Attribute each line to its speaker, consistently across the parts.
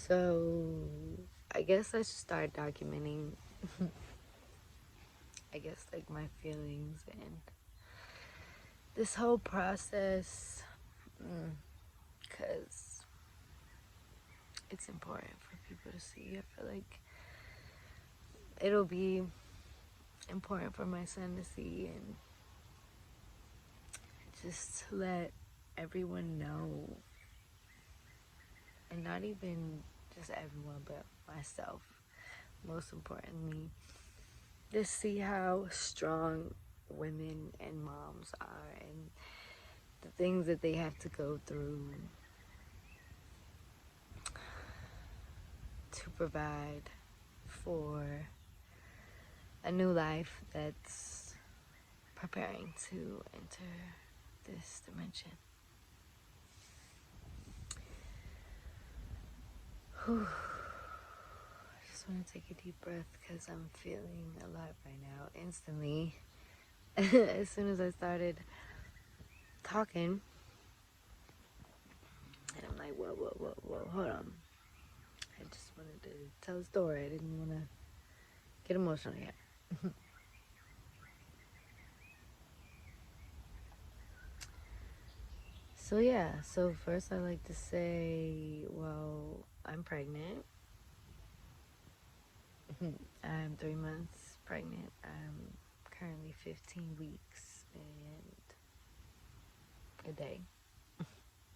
Speaker 1: So I guess I should start documenting I guess like my feelings and this whole process, because it's important for people to see. I feel like it'll be important for my son to see, and just to let everyone know, and not even just everyone but myself, most importantly, just see how strong women and moms are, and the things that they have to go through to provide for a new life that's preparing to enter this dimension. Whew. I just want to take a deep breath because I'm feeling a lot right now, instantly. As soon as I started talking, and I'm like, whoa, hold on. I just wanted to tell a story. I didn't want to get emotional yet. So yeah, so first I like to say, well, I'm pregnant. I'm 3 months pregnant. I'm currently 15 weeks and a day. I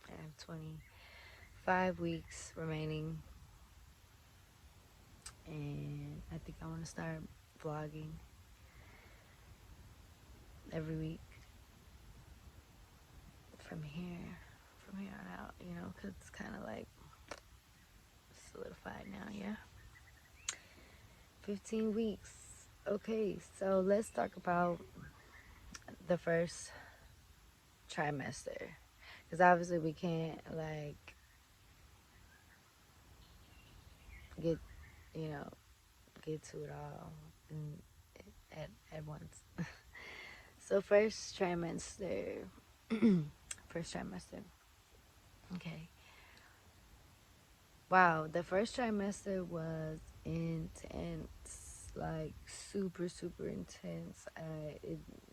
Speaker 1: have 25 weeks remaining, and I think I want to start vlogging every week from here on out, because it's kind of like solidified now, yeah. 15 weeks. Okay, so let's talk about the first trimester, because obviously we can't like get you know get to it all at once. So first trimester. First trimester. Okay. Wow, the first trimester was intense, like super intense.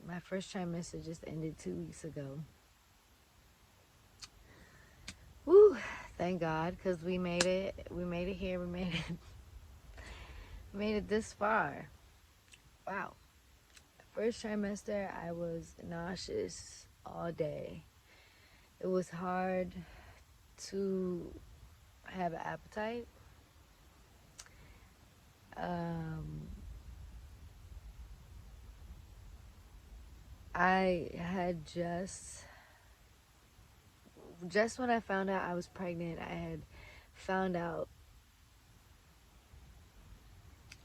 Speaker 1: My first trimester just ended 2 weeks ago. Woo! Thank God, because we made it. We made it here. We made it. Made it this far. Wow. First trimester, I was nauseous all day. It was hard to have an appetite. I had just when I found out I was pregnant, I had found out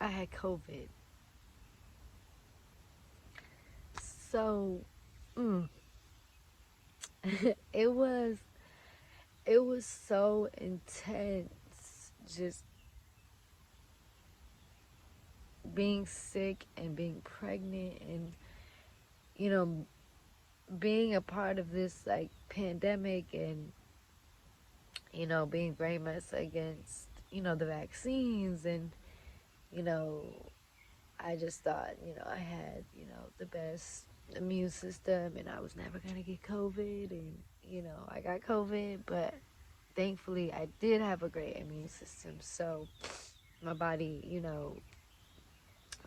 Speaker 1: I had COVID. So, it was so intense, just being sick and being pregnant, and being a part of this like pandemic, and being very much against the vaccines, and I just thought I had the best immune system, and I was never gonna get COVID, and I got COVID, but thankfully I did have a great immune system, so my body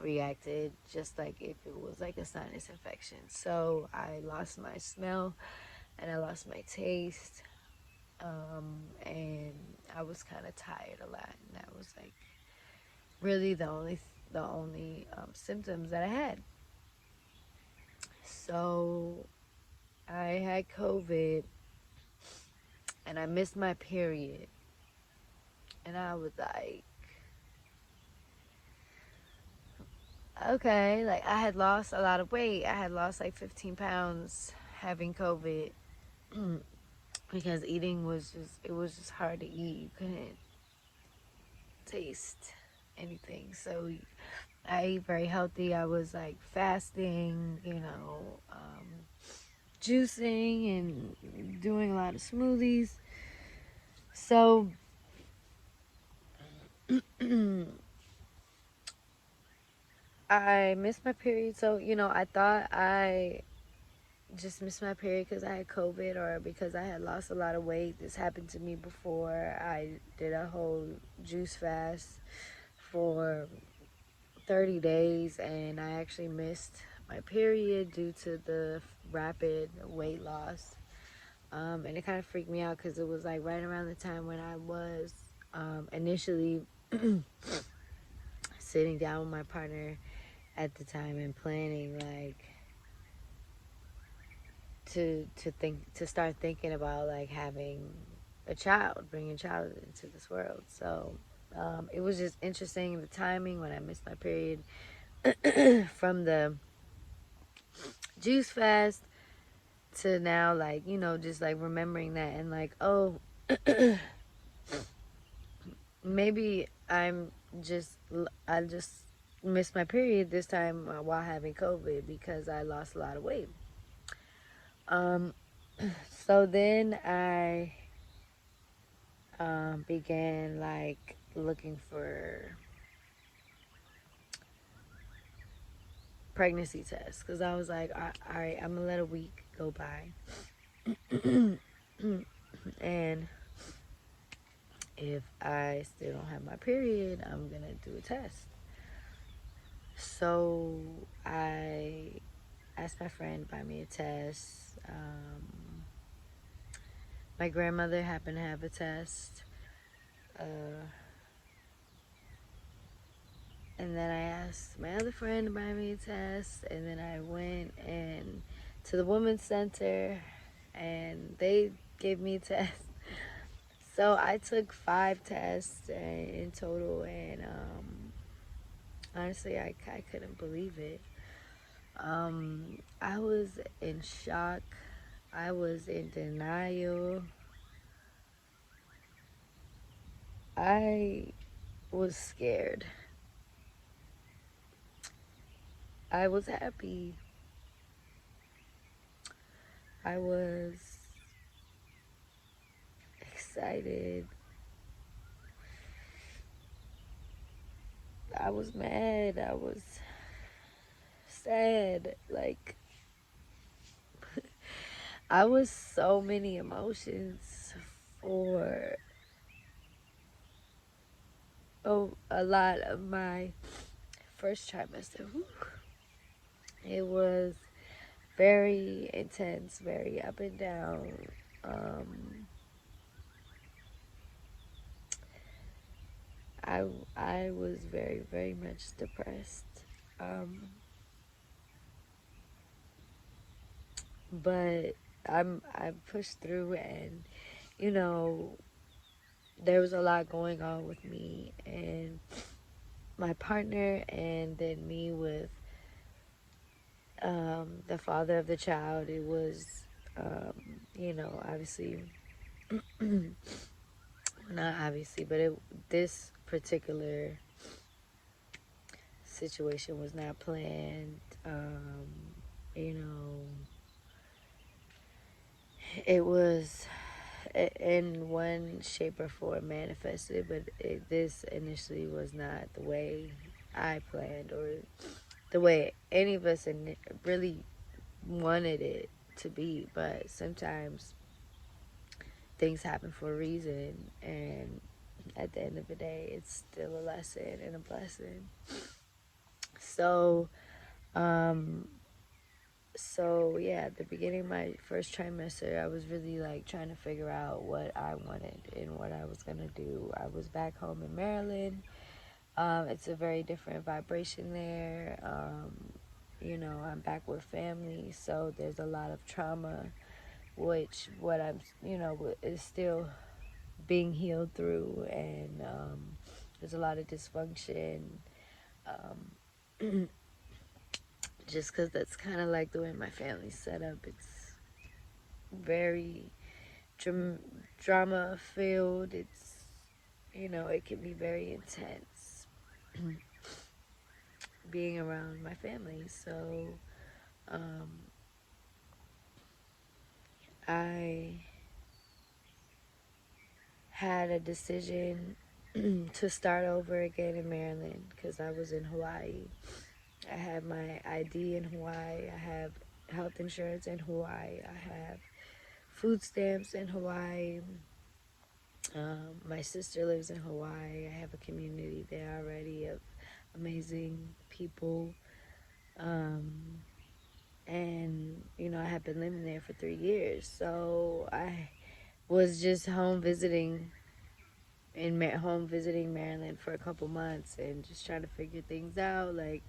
Speaker 1: reacted just like if it was like a sinus infection. So I lost my smell and I lost my taste, and I was kind of tired a lot, and that was like really the only symptoms that I had. So I had COVID, and I missed my period, and I was like, okay, like I had lost a lot of weight. I had lost like 15 pounds having COVID. Because eating was just hard to eat. You couldn't taste anything. So I ate very healthy. I was like fasting, juicing and doing a lot of smoothies. So I missed my period. So, I thought I just missed my period because I had COVID or because I had lost a lot of weight. This happened to me before. I did a whole juice fast for 30 days and I actually missed my period due to the rapid weight loss. And it kind of freaked me out because it was like right around the time when I was initially sitting down with my partner at the time and planning like to start thinking about like having a child, bringing a child into this world. So it was just interesting the timing when I missed my period from the juice fast to now, like, just like remembering that and like, oh, maybe I just missed my period this time while having COVID because I lost a lot of weight. So then I began like looking for pregnancy tests because I was like, all right, I'm gonna let a week go by, and if I still don't have my period, I'm gonna do a test. So I asked my friend to buy me a test. My grandmother happened to have a test. Uh, and then I asked my other friend to buy me a test. And then I went and to the women's center and they gave me a test. So I took 5 tests in total, and honestly, I couldn't believe it. I was in shock. I was in denial. I was scared. I was happy. I was excited. I was mad. I was sad. Like, I was so many emotions for a lot of my first trimester. It was very intense, very up and down. Um, I was very, very much depressed. Um, but I pushed through, and you know there was a lot going on with me and my partner, and then me with the father of the child. It was obviously not obviously, but this particular situation was not planned. You know, it was in one shape or form manifested, but this initially was not the way I planned or the way any of us really wanted it to be. But sometimes things happen for a reason, and at the end of the day, it's still a lesson and a blessing. So, um, yeah, at the beginning of my first trimester, I was really like trying to figure out what I wanted and what I was gonna do. I was back home in Maryland. It's a very different vibration there. I'm back with family, so there's a lot of trauma, which what I'm, is still being healed through, and there's a lot of dysfunction. Um, just because that's kind of like the way my family's set up. It's very drama filled. It's, it can be very intense being around my family. So um, I had a decision to start over again in Maryland because I was in Hawaii. I have my ID in Hawaii. I have health insurance in Hawaii. I have food stamps in Hawaii. My sister lives in Hawaii. I have a community there already of amazing people. Um, and, I have been living there for 3 years. So I was just home visiting Maryland for a couple months and just trying to figure things out, like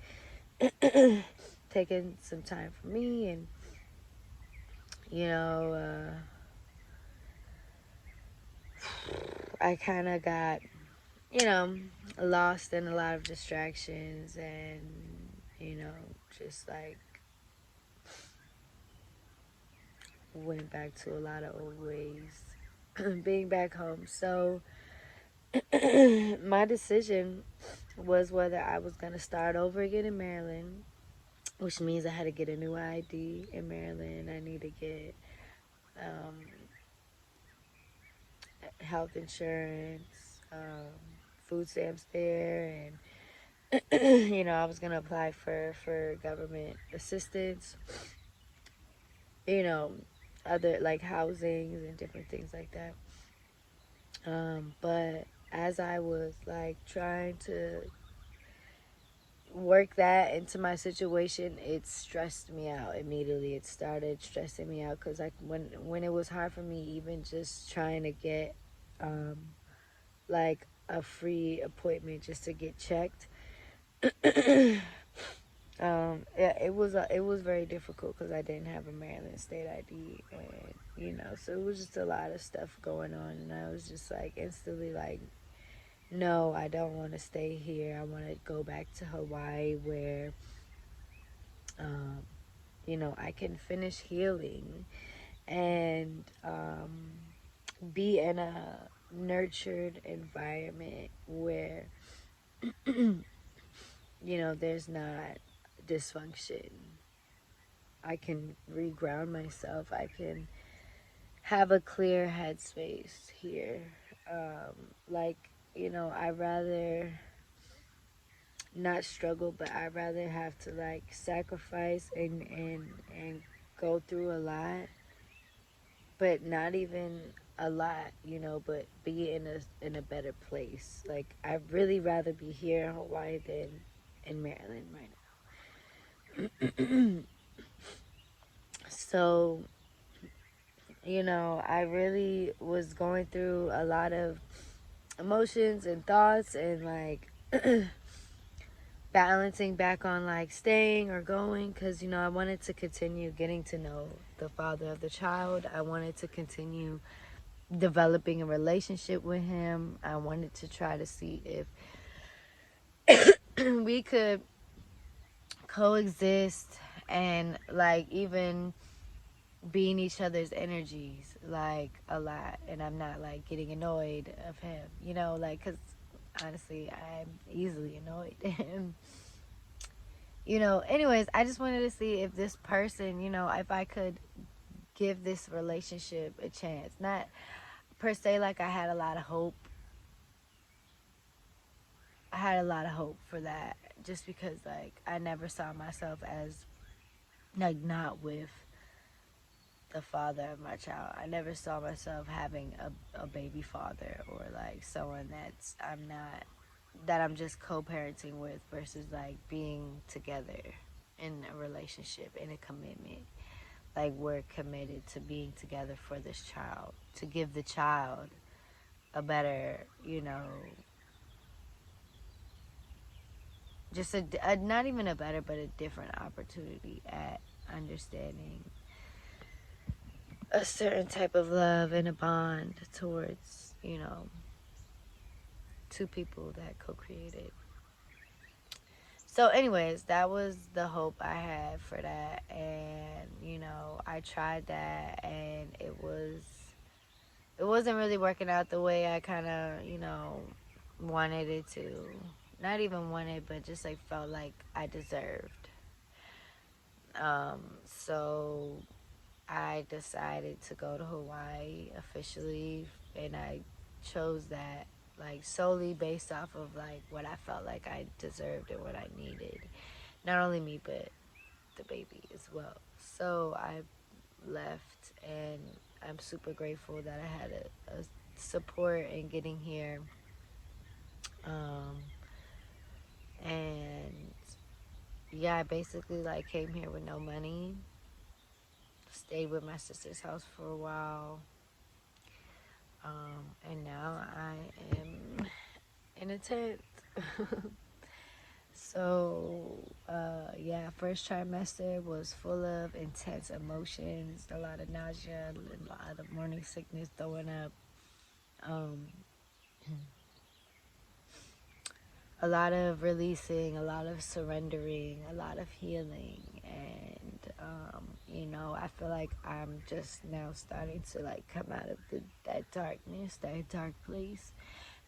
Speaker 1: taking some time for me and you know I kind of got you know lost in a lot of distractions and just like went back to a lot of old ways being back home. So my decision was whether I was going to start over again in Maryland, which means I had to get a new ID in Maryland. I need to get um, health insurance, food stamps there, and I was gonna apply for government assistance, you know, other like housings and different things like that. But as I was like trying to work that into my situation, it stressed me out immediately. It started stressing me out because like when it was hard for me even just trying to get um, like a free appointment just to get checked. Yeah, it was very difficult because I didn't have a Maryland state ID, and so it was just a lot of stuff going on, and I was just like instantly like, no, I don't want to stay here. I want to go back to Hawaii where, um, I can finish healing and be in a nurtured environment where there's not dysfunction. I can reground myself. I can have a clear headspace here. Like, I'd rather not struggle, but I'd rather have to like sacrifice and go through a lot, but not even a lot, but be in a better place. Like I'd really rather be here in Hawaii than in Maryland right now. So, I really was going through a lot of emotions and thoughts and like balancing back on like staying or going because I wanted to continue getting to know the father of the child. I wanted to continue developing a relationship with him. I wanted to try to see if we could coexist and like even be in each other's energies like a lot, and I'm not like getting annoyed of him, like because honestly I'm easily annoyed. And anyways, I just wanted to see if this person, if I could give this relationship a chance. Not per se like I had a lot of hope. I had a lot of hope for that just because like I never saw myself as like not with the father of my child. I never saw myself having a baby father or like someone that I'm just co-parenting with versus like being together in a relationship, in a commitment. Like we're committed to being together for this child, to give the child a better, just a not even a better, but a different opportunity at understanding a certain type of love and a bond towards, two people that co-created. So anyways, that was the hope I had for that, and I tried that and it wasn't really working out the way I kind of, wanted it to. Not even wanted, but just like felt like I deserved. So I decided to go to Hawaii officially, and I chose that like solely based off of like what I felt like I deserved and what I needed. Not only me, but the baby as well. So I left, and I'm super grateful that I had a support in getting here. And yeah, I basically like came here with no money, stayed with my sister's house for a while, and now I am in a tent. So yeah, first trimester was full of intense emotions, a lot of nausea, a lot of morning sickness throwing up, um, a lot of releasing, a lot of surrendering, a lot of healing. And you know, I feel like I'm just now starting to like come out of that darkness, that dark place,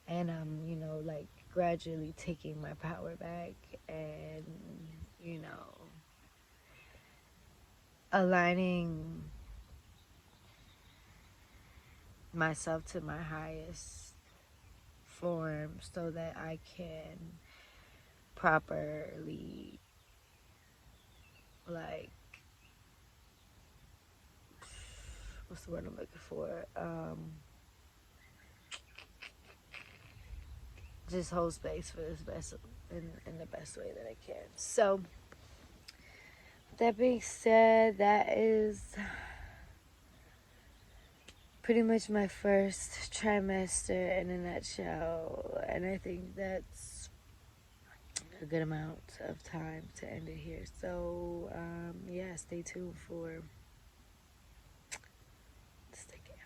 Speaker 1: and I'm, you know, like gradually taking my power back, and you know, aligning myself to my highest form so that I can properly, like, what's the word I'm looking for? Just hold space for this vessel in the best way that I can. So, that being said, that is pretty much my first trimester in a nutshell, and I think that's a good amount of time to end it here. So yeah, stay tuned for the second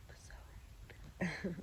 Speaker 1: episode.